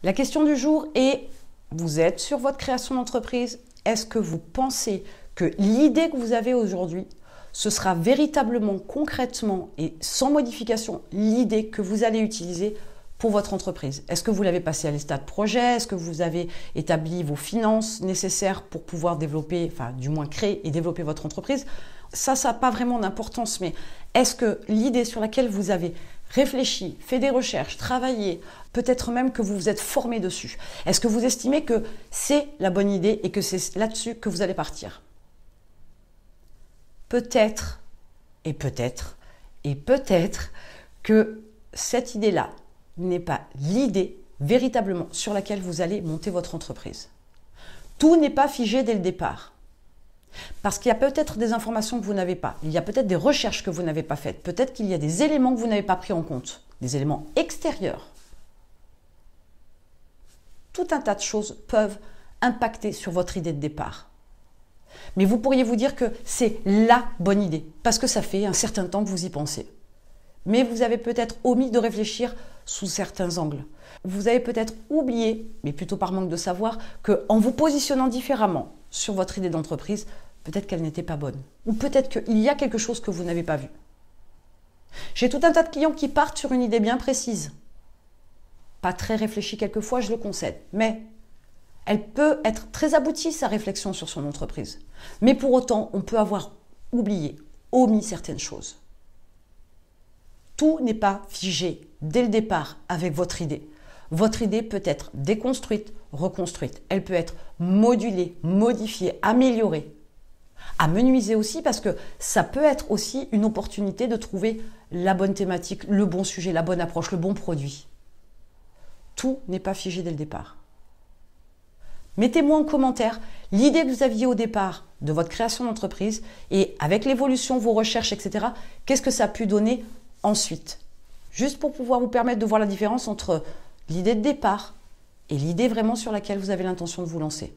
La question du jour est, vous êtes sur votre création d'entreprise, est-ce que vous pensez que l'idée que vous avez aujourd'hui, ce sera véritablement, concrètement et sans modification, l'idée que vous allez utiliser pour votre entreprise? Est-ce que vous l'avez passé à l'état de projet? Est-ce que vous avez établi vos finances nécessaires pour pouvoir développer, enfin du moins créer et développer votre entreprise? Ça n'a pas vraiment d'importance, mais est-ce que l'idée sur laquelle vous avez réfléchi, fait des recherches, travaillé, peut-être même que vous vous êtes formé dessus, est-ce que vous estimez que c'est la bonne idée et que c'est là-dessus que vous allez partir? Peut-être, et peut-être, et peut-être que cette idée-là n'est pas l'idée véritablement sur laquelle vous allez monter votre entreprise. Tout n'est pas figé dès le départ. Parce qu'il y a peut-être des informations que vous n'avez pas, il y a peut-être des recherches que vous n'avez pas faites, peut-être qu'il y a des éléments que vous n'avez pas pris en compte, des éléments extérieurs. Tout un tas de choses peuvent impacter sur votre idée de départ. Mais vous pourriez vous dire que c'est la bonne idée, parce que ça fait un certain temps que vous y pensez. Mais vous avez peut-être omis de réfléchir sous certains angles. Vous avez peut-être oublié, mais plutôt par manque de savoir, qu'en vous positionnant différemment sur votre idée d'entreprise, peut-être qu'elle n'était pas bonne. Ou peut-être qu'il y a quelque chose que vous n'avez pas vu. J'ai tout un tas de clients qui partent sur une idée bien précise. Pas très réfléchie quelquefois, je le concède. Mais elle peut être très aboutie, sa réflexion sur son entreprise. Mais pour autant, on peut avoir oublié, omis certaines choses. Tout n'est pas figé dès le départ avec votre idée. Votre idée peut être déconstruite, reconstruite. Elle peut être modulée, modifiée, améliorée. Amenuisée aussi parce que ça peut être aussi une opportunité de trouver la bonne thématique, le bon sujet, la bonne approche, le bon produit. Tout n'est pas figé dès le départ. Mettez-moi en commentaire l'idée que vous aviez au départ de votre création d'entreprise et avec l'évolution, vos recherches, etc., qu'est-ce que ça a pu donner ensuite? Juste pour pouvoir vous permettre de voir la différence entre l'idée de départ et l'idée vraiment sur laquelle vous avez l'intention de vous lancer.